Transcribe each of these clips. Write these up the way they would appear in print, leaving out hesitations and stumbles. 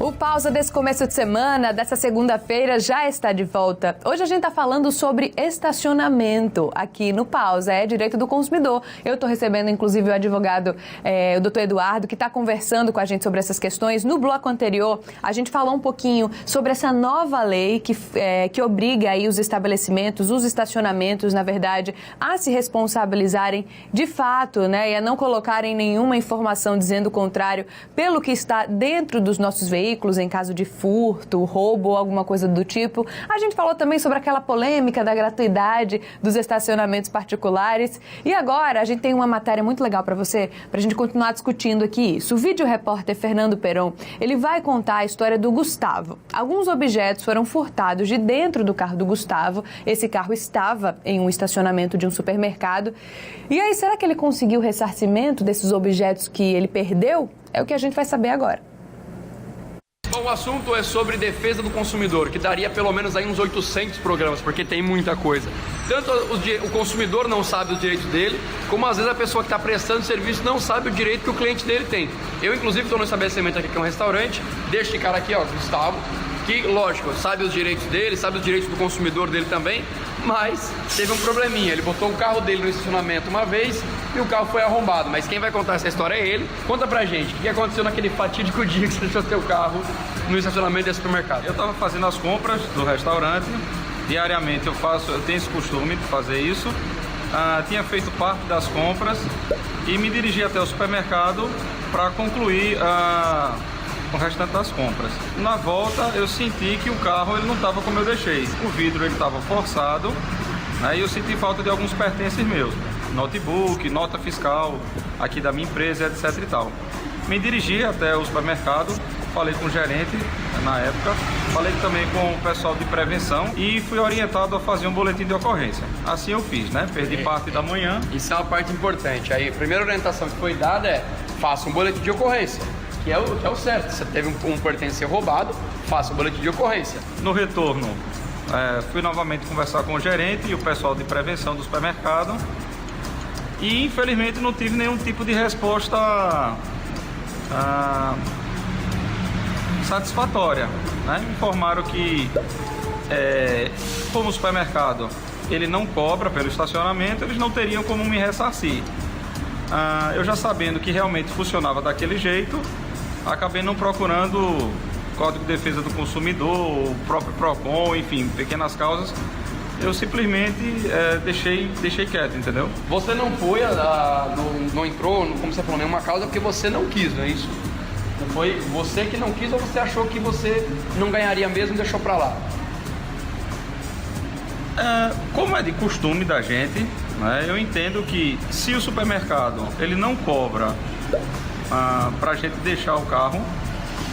O Pausa desse começo de semana, dessa segunda-feira, já está de volta. Hoje a gente está falando sobre estacionamento aqui no Pausa, é direito do consumidor. Eu estou recebendo, inclusive, o advogado, o doutor Eduardo, que está conversando com a gente sobre essas questões. No bloco anterior, a gente falou um pouquinho sobre essa nova lei que obriga aí os estabelecimentos, os estacionamentos, na verdade, a se responsabilizarem de fato, né, e a não colocarem nenhuma informação dizendo o contrário pelo que está dentro dos nossos veículos, em caso de furto, roubo ou alguma coisa do tipo. A gente falou também sobre aquela polêmica da gratuidade dos estacionamentos particulares. E agora a gente tem uma matéria muito legal para você, para a gente continuar discutindo aqui isso. O vídeo-repórter Fernando Peron, ele vai contar a história do Gustavo. Alguns objetos foram furtados de dentro do carro do Gustavo. Esse carro estava em um estacionamento de um supermercado. E aí, será que ele conseguiu o ressarcimento desses objetos que ele perdeu? É o que a gente vai saber agora. O assunto é sobre defesa do consumidor, que daria pelo menos aí uns 800 programas, porque tem muita coisa. Tanto o consumidor não sabe os direitos dele, como às vezes a pessoa que está prestando serviço não sabe o direito que o cliente dele tem. Eu, inclusive, estou no estabelecimento aqui, que é um restaurante, deste cara aqui, ó, Gustavo, que, lógico, sabe os direitos dele, sabe os direitos do consumidor dele também, mas teve um probleminha. Ele botou o carro dele no estacionamento uma vez e o carro foi arrombado. Mas quem vai contar essa história é ele. Conta pra gente, o que aconteceu naquele fatídico dia que você deixou seu carro no estacionamento desse supermercado? Eu estava fazendo as compras do restaurante. Diariamente eu tenho esse costume de fazer isso. Tinha feito parte das compras e me dirigi até o supermercado para concluir o restante das compras. Na volta eu senti que o carro ele não estava como eu deixei. O vidro ele estava forçado, né, e eu senti falta de alguns pertences meus. Notebook, nota fiscal aqui da minha empresa, etc e tal. Me dirigi até o supermercado, falei com o gerente na época, falei também com o pessoal de prevenção e fui orientado a fazer um boletim de ocorrência. Assim eu fiz, né? Perdi parte da manhã. Isso é uma parte importante. Aí a primeira orientação que foi dada é: faça um boletim de ocorrência. Que é o certo. Se teve um pertence roubado, faça o boletim de ocorrência. No retorno, fui novamente conversar com o gerente e o pessoal de prevenção do supermercado e infelizmente não tive nenhum tipo de resposta satisfatória, né? Me informaram que como o supermercado ele não cobra pelo estacionamento, eles não teriam como me ressarcir. Eu já sabendo que realmente funcionava daquele jeito, acabei não procurando o Código de Defesa do Consumidor, o próprio PROCON, enfim, pequenas causas. Eu simplesmente deixei quieto, entendeu? Você não foi, não entrou, como você falou, nenhuma causa porque você não quis, não é isso? Não foi você que não quis ou você achou que você não ganharia mesmo e deixou pra lá? Como é de costume da gente, né, eu entendo que se o supermercado ele não cobra para a gente deixar o carro,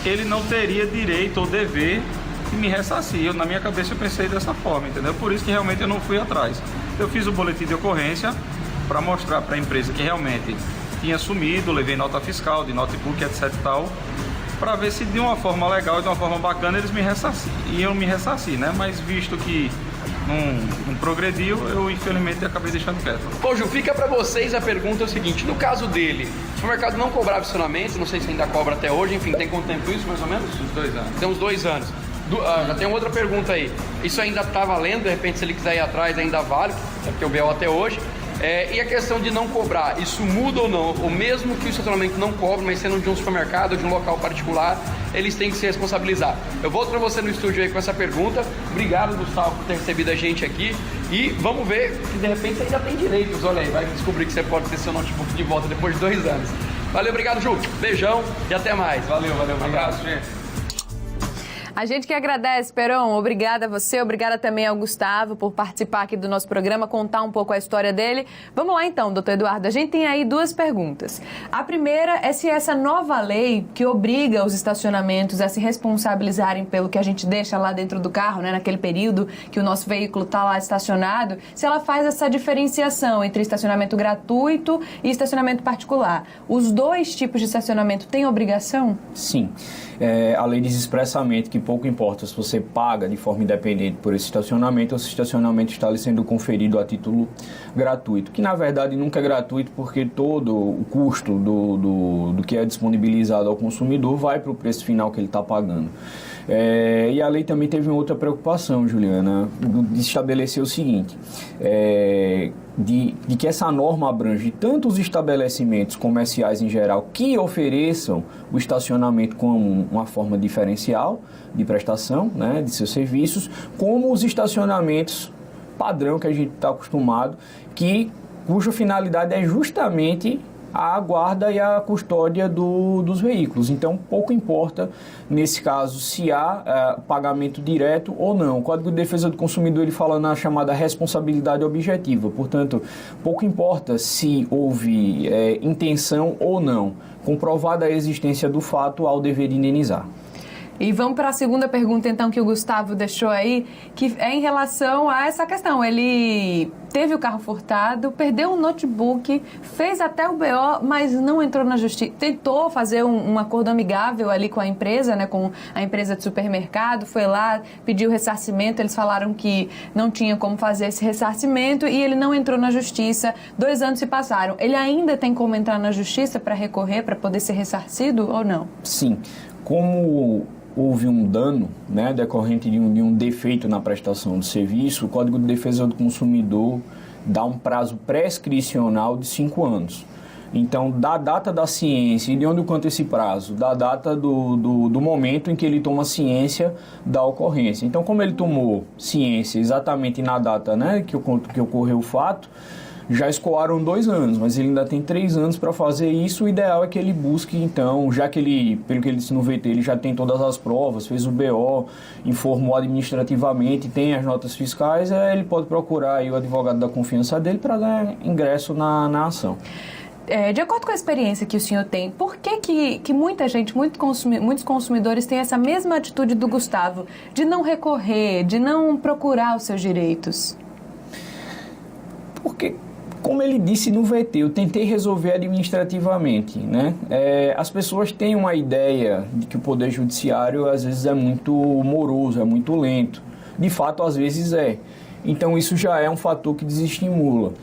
ele não teria direito ou dever de me ressarcir. Na minha cabeça eu pensei dessa forma, entendeu? Por isso que realmente eu não fui atrás. Eu fiz o boletim de ocorrência para mostrar para a empresa que realmente tinha sumido, levei nota fiscal, de notebook, etc e tal, para ver se de uma forma legal e de uma forma bacana eles iam me ressarcir, né? Mas visto que não progrediu, eu infelizmente acabei deixando quieto. Ô Ju, fica pra vocês a pergunta é o seguinte: no caso dele, o supermercado não cobrava estacionamento, não sei se ainda cobra até hoje, enfim, tem quanto tempo isso mais ou menos? Uns 2 anos. Tem uns 2 anos. Já tem outra pergunta aí. Isso ainda tá valendo? De repente, se ele quiser ir atrás, ainda vale, é porque o BO até hoje. E a questão de não cobrar, isso muda ou não? Ou mesmo que o estacionamento não cobre, mas sendo de um supermercado ou de um local particular, eles têm que se responsabilizar. Eu volto para você no estúdio aí com essa pergunta. Obrigado, Gustavo, por ter recebido a gente aqui. E vamos ver que de repente você ainda tem direitos. Olha aí, vai descobrir que você pode ter seu notebook de volta depois de 2 anos. Valeu, obrigado, Ju. Beijão e até mais. Valeu, obrigado. Abraço, gente. A gente que agradece, Peron. Obrigada a você, obrigada também ao Gustavo por participar aqui do nosso programa, contar um pouco a história dele. Vamos lá então, doutor Eduardo. A gente tem aí 2 perguntas. A primeira é se essa nova lei que obriga os estacionamentos a se responsabilizarem pelo que a gente deixa lá dentro do carro, né, naquele período que o nosso veículo está lá estacionado, se ela faz essa diferenciação entre estacionamento gratuito e estacionamento particular. Os 2 tipos de estacionamento têm obrigação? Sim. A lei diz expressamente que pouco importa se você paga de forma independente por esse estacionamento ou se o estacionamento está lhe sendo conferido a título gratuito, que na verdade nunca é gratuito, porque todo o custo do que é disponibilizado ao consumidor vai para o preço final que ele está pagando. E a lei também teve uma outra preocupação, Juliana, de estabelecer o seguinte, de que essa norma abrange tanto os estabelecimentos comerciais em geral que ofereçam o estacionamento como uma forma diferencial de prestação, né, de seus serviços, como os estacionamentos padrão que a gente está acostumado, cuja finalidade é justamente a guarda e a custódia dos veículos. Então, pouco importa, nesse caso, se há pagamento direto ou não. O Código de Defesa do Consumidor ele fala na chamada responsabilidade objetiva. Portanto, pouco importa se houve intenção ou não. Comprovada a existência do fato, há o dever de indenizar. E vamos para a segunda pergunta, então, que o Gustavo deixou aí, que é em relação a essa questão. Ele teve o carro furtado, perdeu um notebook, fez até o BO, mas não entrou na justiça. Tentou fazer um acordo amigável ali com a empresa, né, com a empresa de supermercado, foi lá, pediu ressarcimento, eles falaram que não tinha como fazer esse ressarcimento e ele não entrou na justiça. 2 anos se passaram. Ele ainda tem como entrar na justiça para recorrer, para poder ser ressarcido ou não? Sim. Como houve um dano, né, decorrente de um defeito na prestação do serviço, o Código de Defesa do Consumidor dá um prazo prescricional de 5 anos. Então, da data da ciência, e de onde conta esse prazo? Da data do momento em que ele toma ciência da ocorrência. Então, como ele tomou ciência exatamente na data, né, que ocorreu o fato, já escoaram 2 anos, mas ele ainda tem 3 anos para fazer isso. O ideal é que ele busque, então, já que ele, pelo que ele disse no VT, ele já tem todas as provas, fez o BO, informou administrativamente, tem as notas fiscais, ele pode procurar aí o advogado da confiança dele para dar ingresso na ação. De acordo com a experiência que o senhor tem, por que muita gente, muitos consumidores têm essa mesma atitude do Gustavo, de não recorrer, de não procurar os seus direitos? Porque, como ele disse no VT, eu tentei resolver administrativamente, né? As pessoas têm uma ideia de que o Poder Judiciário, às vezes, é muito moroso, é muito lento. De fato, às vezes é. Então, isso já é um fator que desestimula.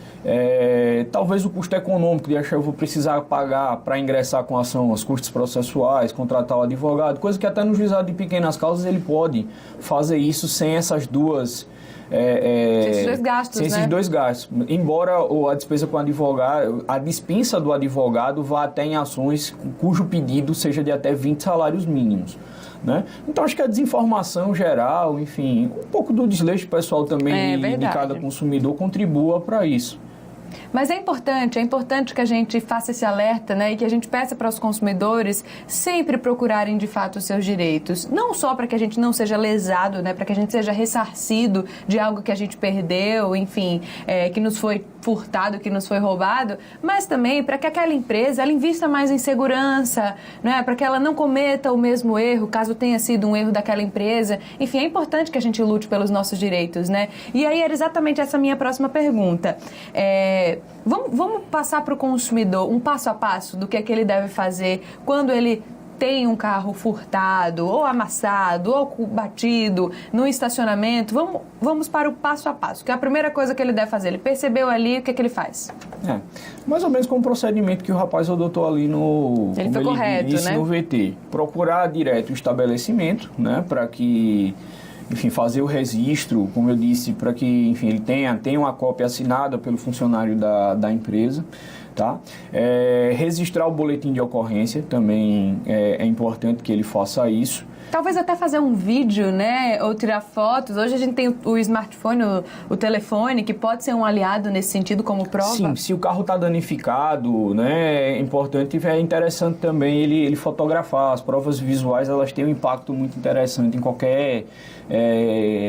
Talvez o custo econômico de achar eu vou precisar pagar para ingressar com a ação, os custos processuais, contratar o advogado, coisa que até no juizado de pequenas causas ele pode fazer isso sem essas duas... esses 2 gastos, sem esses 2 gastos. Embora a despesa com o advogado, a dispensa do advogado vá até em ações cujo pedido seja de até 20 salários mínimos, né? Então, acho que a desinformação geral, enfim, um pouco do desleixo pessoal também de cada consumidor contribua para isso. Mas é importante que a gente faça esse alerta, né, e que a gente peça para os consumidores sempre procurarem de fato os seus direitos. Não só para que a gente não seja lesado, né, para que a gente seja ressarcido de algo que a gente perdeu, enfim, que nos foi furtado, que nos foi roubado, mas também para que aquela empresa ela invista mais em segurança, né, para que ela não cometa o mesmo erro, caso tenha sido um erro daquela empresa. Enfim, é importante que a gente lute pelos nossos direitos, né? E aí era exatamente essa minha próxima pergunta. Vamos passar para o consumidor um passo a passo do que é que ele deve fazer quando ele tem um carro furtado, ou amassado, ou batido no estacionamento. Vamos para o passo a passo, que é a primeira coisa que ele deve fazer. Ele percebeu ali, o que é que ele faz? Mais ou menos como o procedimento que o rapaz adotou ali no... Ele foi correto, né? No VT. Procurar direto o estabelecimento, né, para que... Enfim, fazer o registro, como eu disse, para que, enfim, ele tenha uma cópia assinada pelo funcionário da empresa, tá? Registrar o boletim de ocorrência, também é importante que ele faça isso. Talvez até fazer um vídeo, né, ou tirar fotos. Hoje a gente tem o smartphone, o telefone, que pode ser um aliado nesse sentido como prova. Sim, se o carro está danificado, né, é importante, é interessante também ele fotografar. As provas visuais, elas têm um impacto muito interessante em qualquer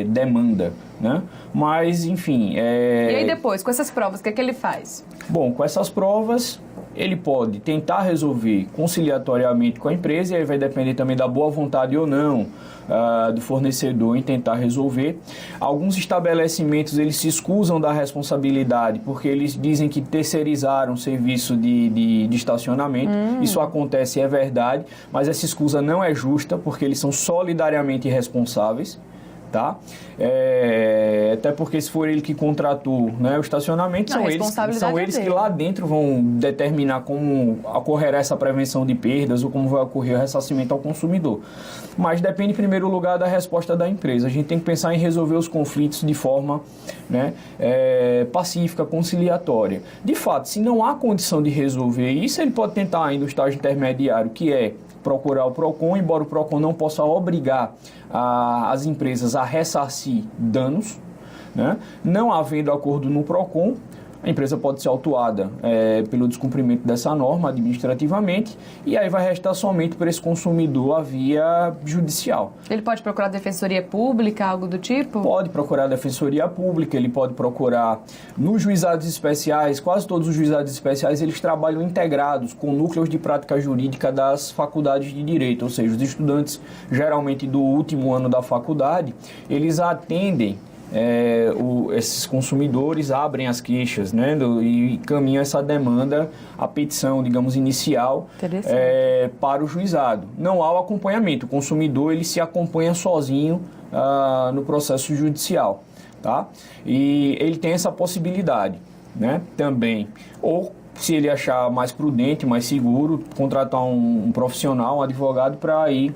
demanda, né? Mas, enfim... E aí depois, com essas provas, o que é que ele faz? Bom, com essas provas, ele pode tentar resolver conciliatoriamente com a empresa, e aí vai depender também da boa vontade ou não do fornecedor em tentar resolver. Alguns estabelecimentos, eles se escusam da responsabilidade, porque eles dizem que terceirizaram o serviço de estacionamento. Isso acontece, é verdade, mas essa escusa não é justa, porque eles são solidariamente responsáveis. Tá? Até porque se for ele que contratou, né, o estacionamento, são eles que lá dentro vão determinar como ocorrerá essa prevenção de perdas ou como vai ocorrer o ressarcimento ao consumidor. Mas depende, em primeiro lugar, da resposta da empresa. A gente tem que pensar em resolver os conflitos de forma, né, pacífica, conciliatória. De fato, se não há condição de resolver isso, ele pode tentar ainda o estágio intermediário, que é procurar o PROCON, embora o PROCON não possa obrigar as empresas a ressarcir danos, né? Não havendo acordo no PROCON, a empresa pode ser autuada pelo descumprimento dessa norma administrativamente, e aí vai restar somente para esse consumidor a via judicial. Ele pode procurar defensoria pública, algo do tipo? Pode procurar defensoria pública, ele pode procurar nos juizados especiais. Quase todos os juizados especiais, eles trabalham integrados com núcleos de prática jurídica das faculdades de direito, ou seja, os estudantes geralmente do último ano da faculdade, eles atendem esses consumidores, abrem as queixas, né, e caminham essa demanda, a petição, digamos, inicial para o juizado. Não há o acompanhamento, o consumidor ele se acompanha sozinho no processo judicial, tá? E ele tem essa possibilidade, né, também. Ou, se ele achar mais prudente, mais seguro, contratar um profissional, um advogado, para ir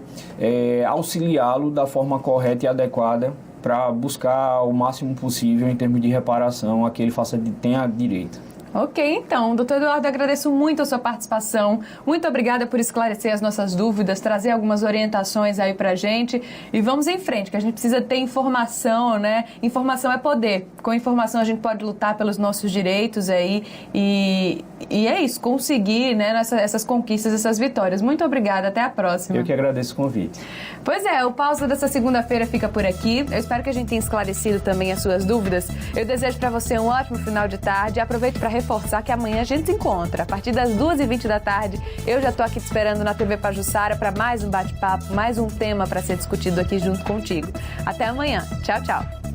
auxiliá-lo da forma correta e adequada para buscar o máximo possível em termos de reparação a que ele tenha direito. Ok, então, doutor Eduardo, agradeço muito a sua participação. Muito obrigada por esclarecer as nossas dúvidas, trazer algumas orientações aí pra gente. E vamos em frente, que a gente precisa ter informação, né? Informação é poder. Com informação a gente pode lutar pelos nossos direitos aí. E é isso, conseguir, né, essas conquistas, essas vitórias. Muito obrigada, até a próxima. Eu que agradeço o convite. Pois é, o Pausa dessa segunda-feira fica por aqui. Eu espero que a gente tenha esclarecido também as suas dúvidas. Eu desejo para você um ótimo final de tarde. Aproveito para reforçar que amanhã a gente se encontra. A partir das 2h20 da tarde, eu já estou aqui te esperando na TV Pajuçara para mais um bate-papo, mais um tema para ser discutido aqui junto contigo. Até amanhã. Tchau, tchau.